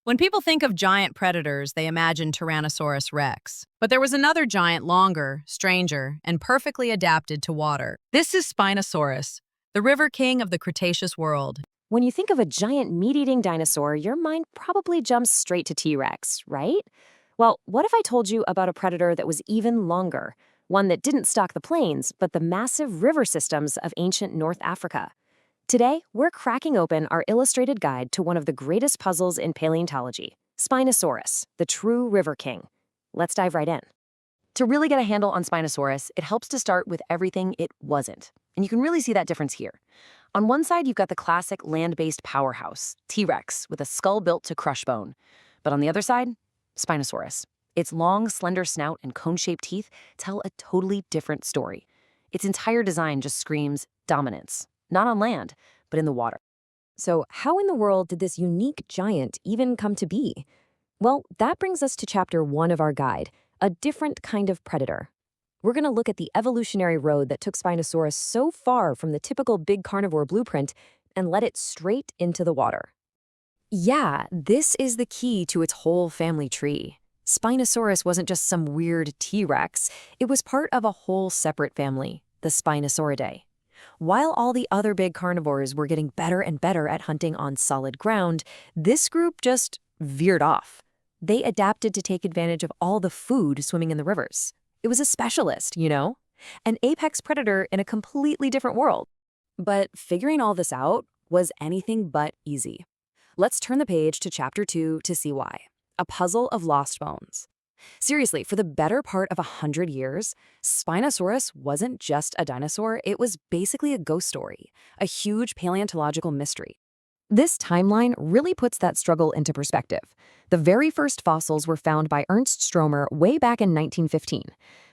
When people think of giant predators, they imagine Tyrannosaurus rex. But there was another giant longer, stranger, and perfectly adapted to water. This is Spinosaurus, the river king of the Cretaceous world. When you think of a giant meat-eating dinosaur, your mind probably jumps straight to T-Rex, right? Well, what if I told you about a predator that was even longer? One that didn't stalk the plains, but the massive river systems of ancient North Africa. Today, we're cracking open our illustrated guide to one of the greatest puzzles in paleontology, Spinosaurus, the true river king. Let's dive right in. To really get a handle on Spinosaurus, it helps to start with everything it wasn't. And you can really see that difference here. On one side, you've got the classic land-based powerhouse, T-Rex, with a skull built to crush bone. But on the other side, Spinosaurus. Its long, slender snout and cone-shaped teeth tell a totally different story. Its entire design just screams dominance, not on land, but in the water. So how in the world did this unique giant even come to be? Well, that brings us to chapter 1 of our guide, a different kind of predator. We're going to look at the evolutionary road that took Spinosaurus so far from the typical big carnivore blueprint and led it straight into the water. Yeah, this is the key to its whole family tree. Spinosaurus wasn't just some weird T-Rex, it was part of a whole separate family, the Spinosauridae. While all the other big carnivores were getting better and better at hunting on solid ground, this group just veered off. They adapted to take advantage of all the food swimming in the rivers. It was a specialist, you know? An apex predator in a completely different world. But figuring all this out was anything but easy. Let's turn the page to chapter 2 to see why. A puzzle of lost bones. Seriously, for the better part of 100 years, Spinosaurus wasn't just a dinosaur, it was basically a ghost story, a huge paleontological mystery. This timeline really puts that struggle into perspective. The very first fossils were found by Ernst Stromer way back in 1915.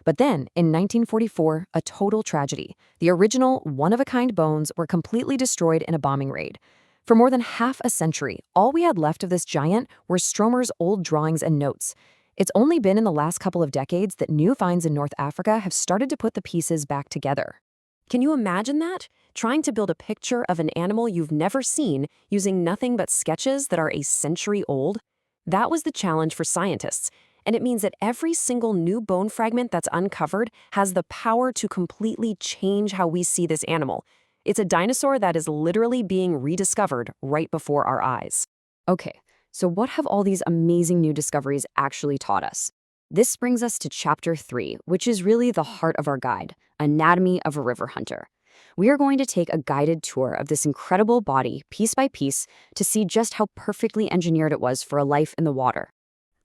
But then, in 1944, a total tragedy. The original, one-of-a-kind bones were completely destroyed in a bombing raid. For more than half a century, all we had left of this giant were Stromer's old drawings and notes. It's only been in the last couple of decades that new finds in North Africa have started to put the pieces back together. Can you imagine that? Trying to build a picture of an animal you've never seen using nothing but sketches that are a century old? That was the challenge for scientists, and it means that every single new bone fragment that's uncovered has the power to completely change how we see this animal. It's a dinosaur that is literally being rediscovered right before our eyes. Okay, so what have all these amazing new discoveries actually taught us? This brings us to chapter 3, which is really the heart of our guide, Anatomy of a River Hunter. We are going to take a guided tour of this incredible body, piece by piece, to see just how perfectly engineered it was for a life in the water.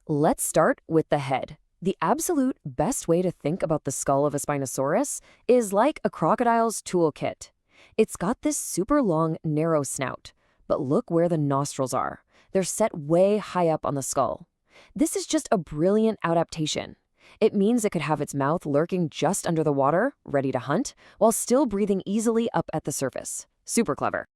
Let's start with the head. The absolute best way to think about the skull of a Spinosaurus is like a crocodile's toolkit. It's got this super long, narrow snout, but look where the nostrils are. They're set way high up on the skull. This is just a brilliant adaptation. It means it could have its mouth lurking just under the water, ready to hunt, while still breathing easily up at the surface. Super clever.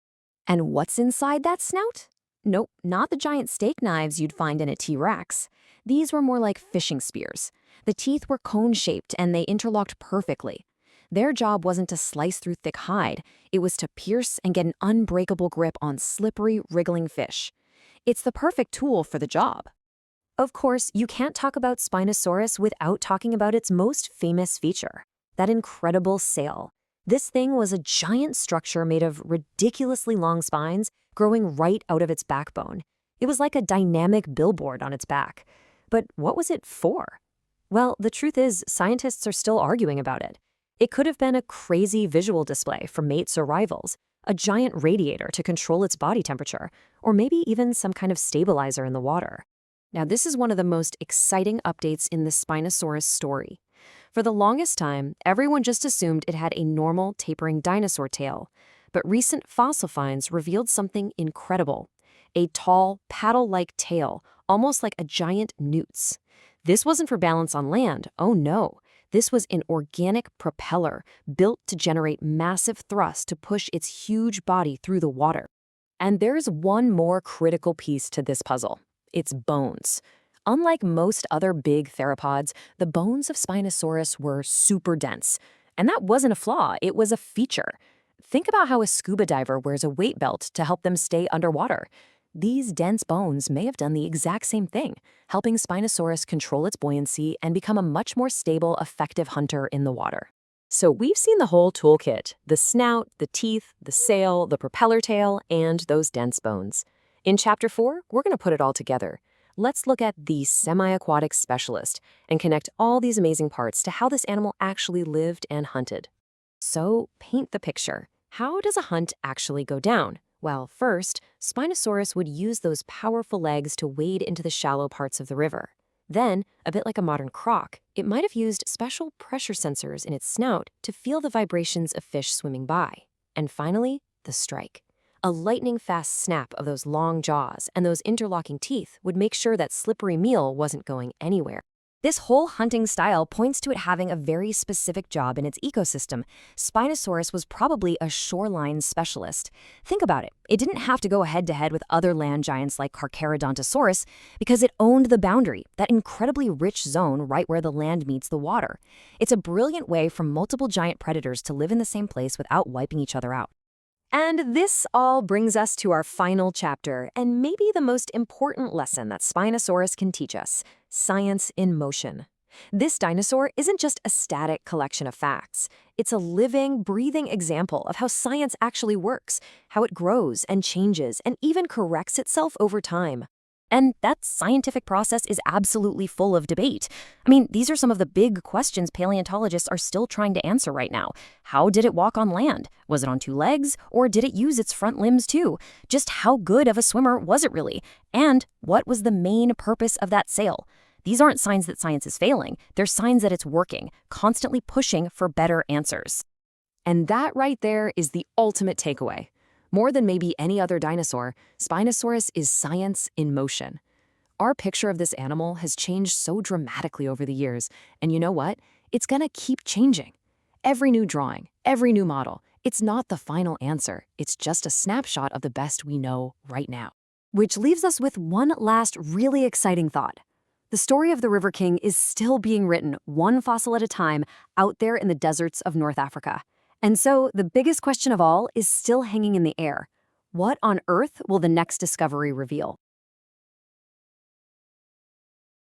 And what's inside that snout? Nope, not the giant steak knives you'd find in a T-Rex. These were more like fishing spears. The teeth were cone-shaped and they interlocked perfectly. Their job wasn't to slice through thick hide, it was to pierce and get an unbreakable grip on slippery, wriggling fish. It's the perfect tool for the job. Of course, you can't talk about Spinosaurus without talking about its most famous feature, that incredible sail. This thing was a giant structure made of ridiculously long spines growing right out of its backbone. It was like a dynamic billboard on its back. But what was it for? Well, the truth is, scientists are still arguing about it. It could have been a crazy visual display for mates or rivals, a giant radiator to control its body temperature, or maybe even some kind of stabilizer in the water. Now, this is one of the most exciting updates in the Spinosaurus story. For the longest time, everyone just assumed it had a normal, tapering dinosaur tail. But recent fossil finds revealed something incredible. A tall, paddle-like tail, almost like a giant newt's. This wasn't for balance on land, oh no. This was an organic propeller built to generate massive thrust to push its huge body through the water. And there's one more critical piece to this puzzle. Its bones. Unlike most other big theropods, the bones of Spinosaurus were super dense. And that wasn't a flaw, it was a feature. Think about how a scuba diver wears a weight belt to help them stay underwater. These dense bones may have done the exact same thing, helping Spinosaurus control its buoyancy and become a much more stable, effective hunter in the water. So we've seen the whole toolkit: the snout, the teeth, the sail, the propeller tail, and those dense bones. In Chapter 4, we're going to put it all together. Let's look at the semi-aquatic specialist and connect all these amazing parts to how this animal actually lived and hunted. So paint the picture. How does a hunt actually go down? Well, first, Spinosaurus would use those powerful legs to wade into the shallow parts of the river. Then, a bit like a modern croc, it might have used special pressure sensors in its snout to feel the vibrations of fish swimming by. And finally, the strike. A lightning-fast snap of those long jaws and those interlocking teeth would make sure that slippery meal wasn't going anywhere. This whole hunting style points to it having a very specific job in its ecosystem. Spinosaurus was probably a shoreline specialist. Think about it. It didn't have to go head-to-head with other land giants like Carcharodontosaurus because it owned the boundary, that incredibly rich zone right where the land meets the water. It's a brilliant way for multiple giant predators to live in the same place without wiping each other out. And this all brings us to our final chapter, and maybe the most important lesson that Spinosaurus can teach us: science in motion. This dinosaur isn't just a static collection of facts. It's a living, breathing example of how science actually works, how it grows and changes and even corrects itself over time. And that scientific process is absolutely full of debate. I mean, these are some of the big questions paleontologists are still trying to answer right now. How did it walk on land? Was it on two legs? Or did it use its front limbs too? Just how good of a swimmer was it really? And what was the main purpose of that sail? These aren't signs that science is failing. They're signs that it's working, constantly pushing for better answers. And that right there is the ultimate takeaway. More than maybe any other dinosaur, Spinosaurus is science in motion. Our picture of this animal has changed so dramatically over the years, and you know what? It's gonna keep changing. Every new drawing, every new model, it's not the final answer. It's just a snapshot of the best we know right now. Which leaves us with one last really exciting thought. The story of the River King is still being written, one fossil at a time, out there in the deserts of North Africa. And so the biggest question of all is still hanging in the air. What on earth will the next discovery reveal?